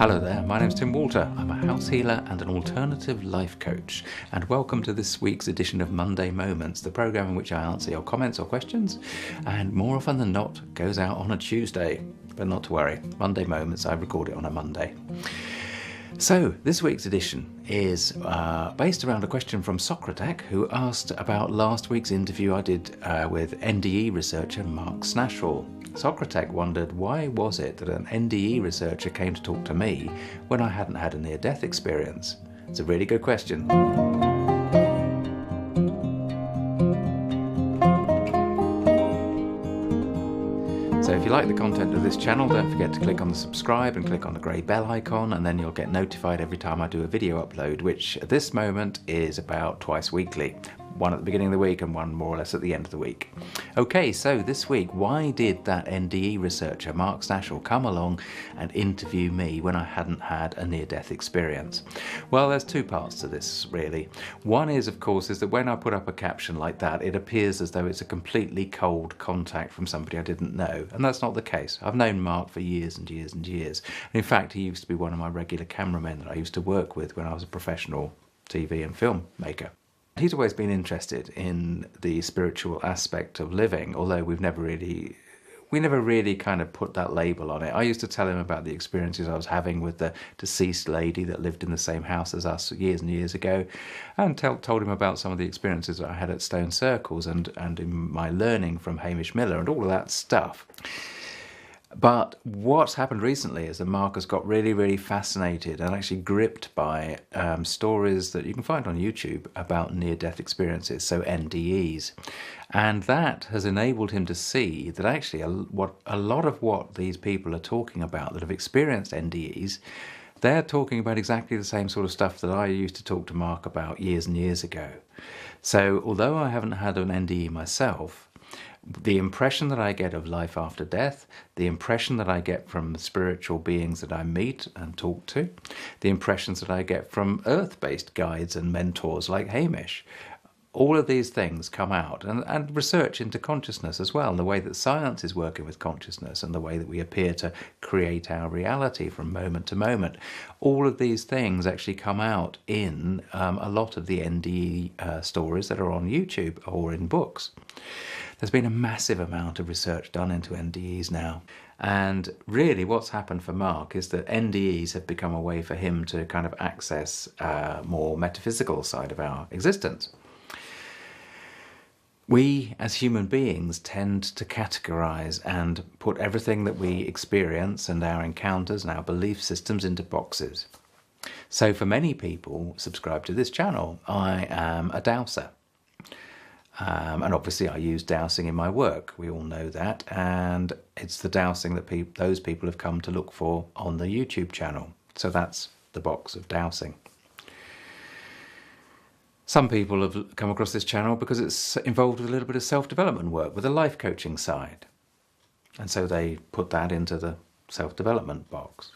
Hello there, my name's Tim Walter. I'm a house healer and an alternative life coach, and welcome to this week's edition of Monday Moments, the programme in which I answer your comments or questions, and more often than not goes out on a Tuesday. But not to worry, Monday Moments, I record it on a Monday. So, this week's edition is based around a question from Sokratekk, who asked about last week's interview I did with NDE researcher Mark Snashall. Sokratekk wondered, why was it that an NDE researcher came to talk to me when I hadn't had a near-death experience? It's a really good question. So if you like the content of this channel, don't forget to click on the subscribe and click on the grey bell icon, and then you'll get notified every time I do a video upload, which at this moment is about twice weekly. One at the beginning of the week and one more or less at the end of the week. Okay, so this week, why did that NDE researcher, Mark Snashall, come along and interview me when I hadn't had a near-death experience? Well, there's two parts to this, really. One is, of course, is that when I put up a caption like that, it appears as though it's a completely cold contact from somebody I didn't know, and that's not the case. I've known Mark for years and years and years. And in fact, he used to be one of my regular cameramen that I used to work with when I was a professional TV and film maker. He's always been interested in the spiritual aspect of living, although we never really kind of put that label on it. I used to tell him about the experiences I was having with the deceased lady that lived in the same house as us years and years ago, and told him about some of the experiences that I had at Stone Circles and in my learning from Hamish Miller and all of that stuff. But what's happened recently is that Mark has got really, really fascinated and actually gripped by stories that you can find on YouTube about near-death experiences, so NDEs. And that has enabled him to see that actually a lot of what these people are talking about that have experienced NDEs, they're talking about exactly the same sort of stuff that I used to talk to Mark about years and years ago. So although I haven't had an NDE myself, the impression that I get of life after death, the impression that I get from spiritual beings that I meet and talk to, the impressions that I get from earth-based guides and mentors like Hamish, all of these things come out, and research into consciousness as well, and the way that science is working with consciousness and the way that we appear to create our reality from moment to moment. All of these things actually come out in a lot of the NDE stories that are on YouTube or in books. There's been a massive amount of research done into NDEs now. And really what's happened for Mark is that NDEs have become a way for him to kind of access a more metaphysical side of our existence. We, as human beings, tend to categorize and put everything that we experience and our encounters and our belief systems into boxes. So for many people subscribed to this channel, I am a dowser. And obviously I use dowsing in my work, we all know that, and it's the dowsing that those people have come to look for on the YouTube channel. So that's the box of dowsing. Some people have come across this channel because it's involved with a little bit of self-development work with a life coaching side. And so they put that into the self-development box.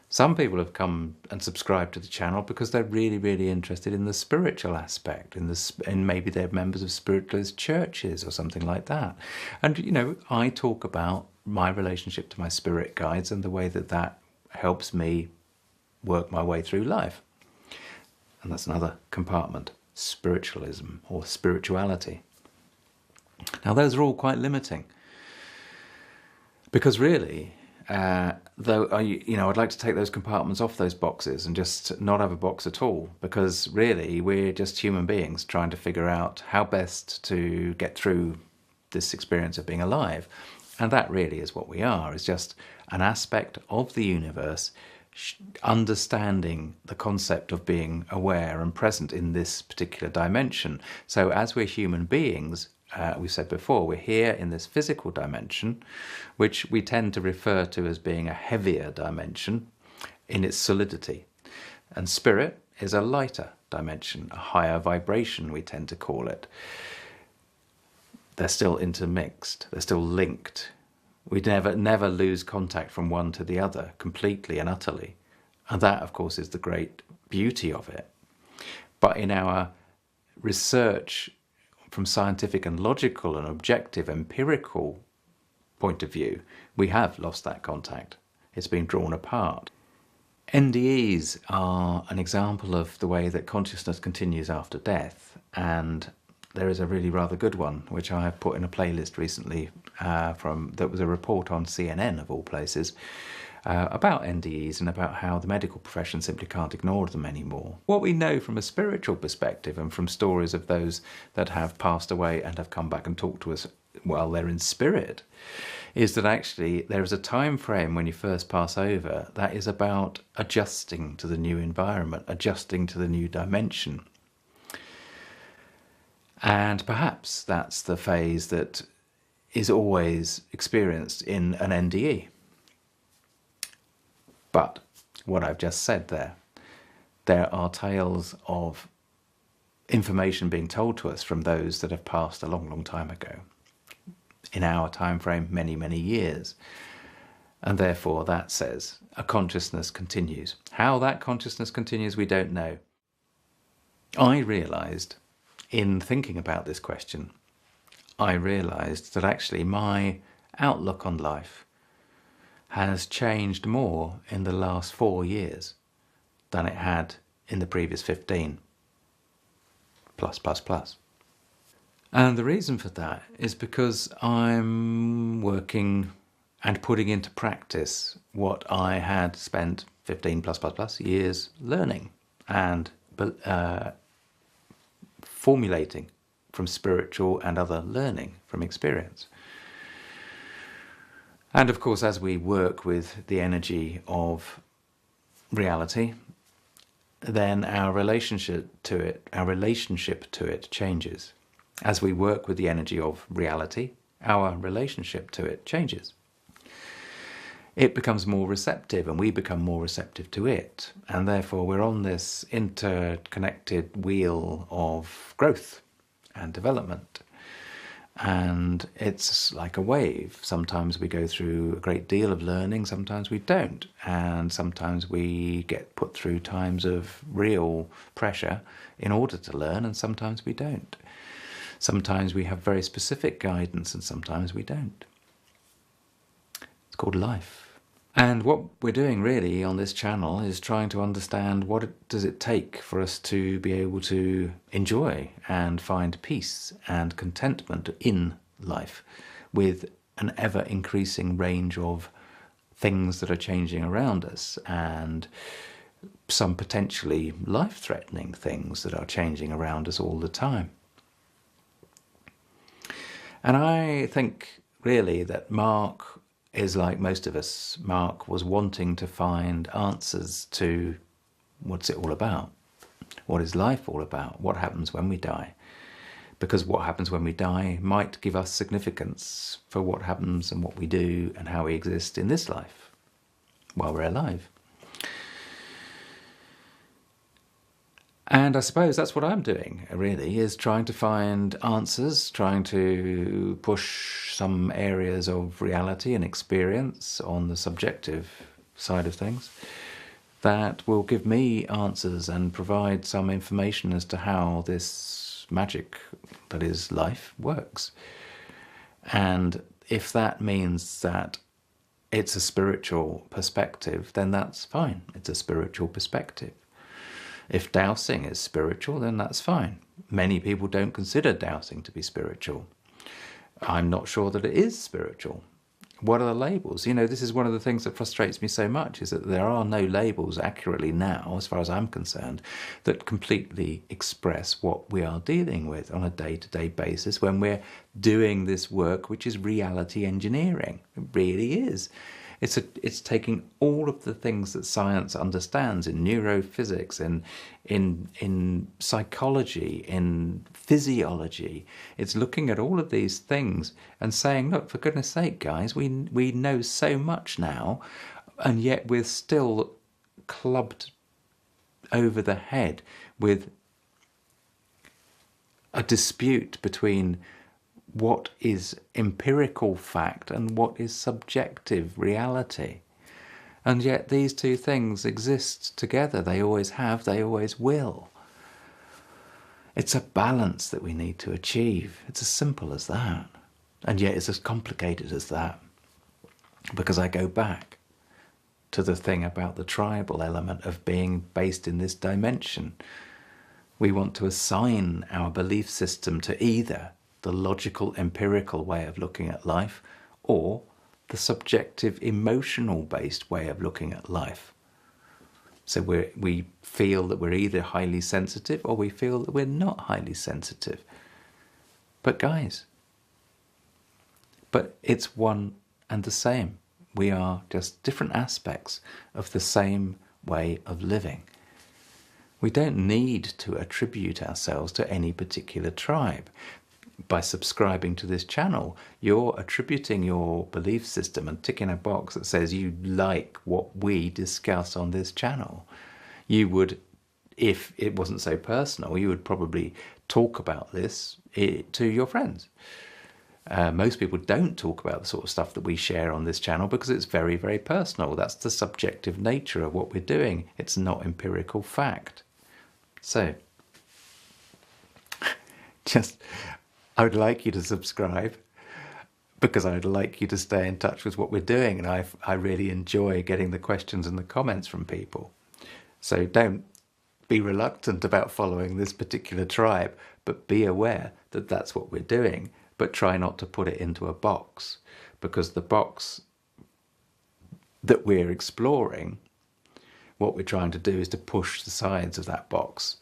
Some people have come and subscribed to the channel because they're really, really interested in the spiritual aspect, and maybe they're members of spiritualist churches or something like that. And, you know, I talk about my relationship to my spirit guides and the way that that helps me work my way through life. And that's another compartment, spiritualism or spirituality. Now, those are all quite limiting because really, though, I'd like to take those compartments off those boxes and just not have a box at all, because really we're just human beings trying to figure out how best to get through this experience of being alive. And that really is what we are, is just an aspect of the universe understanding the concept of being aware and present in this particular dimension. So as we're human beings, we said before, we're here in this physical dimension, which we tend to refer to as being a heavier dimension in its solidity. And spirit is a lighter dimension, a higher vibration, we tend to call it. They're still intermixed, they're still linked. We never lose contact from one to the other completely and utterly. And that, of course, is the great beauty of it. But in our research from scientific and logical and objective empirical point of view, we have lost that contact. It's been drawn apart. NDEs are an example of the way that consciousness continues after death, and there is a really rather good one which I have put in a playlist recently that was a report on CNN of all places about NDEs and about how the medical profession simply can't ignore them anymore. What we know from a spiritual perspective and from stories of those that have passed away and have come back and talked to us while they're in spirit is that actually there is a time frame when you first pass over that is about adjusting to the new environment, adjusting to the new dimension. And perhaps that's the phase that is always experienced in an NDE. But what I've just said there are tales of information being told to us from those that have passed a long, long time ago. In our time frame, many, many years. And therefore that says a consciousness continues. How that consciousness continues, we don't know. I realised, in thinking about this question, I realised that actually my outlook on life has changed more in the last 4 years than it had in the previous 15. Plus, plus, plus. And the reason for that is because I'm working and putting into practice what I had spent 15 plus, plus, plus years learning and formulating from spiritual and other learning from experience. And of course, as we work with the energy of reality, then our relationship to it changes. As we work with the energy of reality, our relationship to it changes. It becomes more receptive and we become more receptive to it. And therefore we're on this interconnected wheel of growth and development. And it's like a wave. Sometimes we go through a great deal of learning, sometimes we don't. And sometimes we get put through times of real pressure in order to learn, and sometimes we don't. Sometimes we have very specific guidance and sometimes we don't. It's called life. And what we're doing really on this channel is trying to understand what does it take for us to be able to enjoy and find peace and contentment in life with an ever-increasing range of things that are changing around us and some potentially life-threatening things that are changing around us all the time. And I think really that Mark is like most of us. Mark was wanting to find answers to what's it all about? What is life all about? What happens when we die? Because what happens when we die might give us significance for what happens and what we do and how we exist in this life while we're alive. And I suppose that's what I'm doing, really, is trying to find answers, trying to push some areas of reality and experience on the subjective side of things that will give me answers and provide some information as to how this magic that is life works. And if that means that it's a spiritual perspective, then that's fine. It's a spiritual perspective. If dowsing is spiritual, then that's fine. Many people don't consider dowsing to be spiritual. I'm not sure that it is spiritual. What are the labels? You know, this is one of the things that frustrates me so much, is that there are no labels accurately now, as far as I'm concerned, that completely express what we are dealing with on a day-to-day basis when we're doing this work, which is reality engineering. It really is. It's taking all of the things that science understands in neurophysics, in psychology, in physiology. It's looking at all of these things and saying, look, for goodness sake, guys, we know so much now, and yet we're still clubbed over the head with a dispute between what is empirical fact and what is subjective reality. And yet these two things exist together. They always have, they always will. It's a balance that we need to achieve. It's as simple as that. And yet it's as complicated as that. Because I go back to the thing about the tribal element of being based in this dimension. We want to assign our belief system to either the logical, empirical way of looking at life or the subjective, emotional-based way of looking at life. So we feel that we're either highly sensitive or we feel that we're not highly sensitive. But guys, it's one and the same. We are just different aspects of the same way of living. We don't need to attribute ourselves to any particular tribe. By subscribing to this channel, you're attributing your belief system and ticking a box that says you like what we discuss on this channel. You would, if it wasn't so personal, you would probably talk about this to your friends. Most people don't talk about the sort of stuff that we share on this channel because it's very, very personal. That's the subjective nature of what we're doing. It's not empirical fact. So, I would like you to subscribe because I would like you to stay in touch with what we're doing, and I really enjoy getting the questions and the comments from people. So don't be reluctant about following this particular tribe, but be aware that that's what we're doing. But try not to put it into a box, because the box that we're exploring, what we're trying to do is to push the sides of that box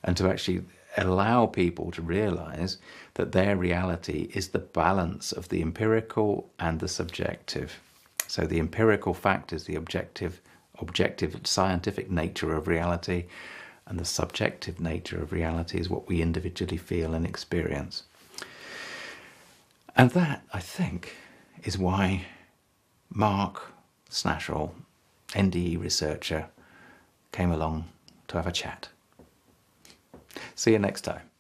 and to actually allow people to realize that their reality is the balance of the empirical and the subjective. So the empirical fact is the objective scientific nature of reality, and the subjective nature of reality is what we individually feel and experience. And that, I think, is why Mark Snashall, NDE Researcher, came along to have a chat. See you next time.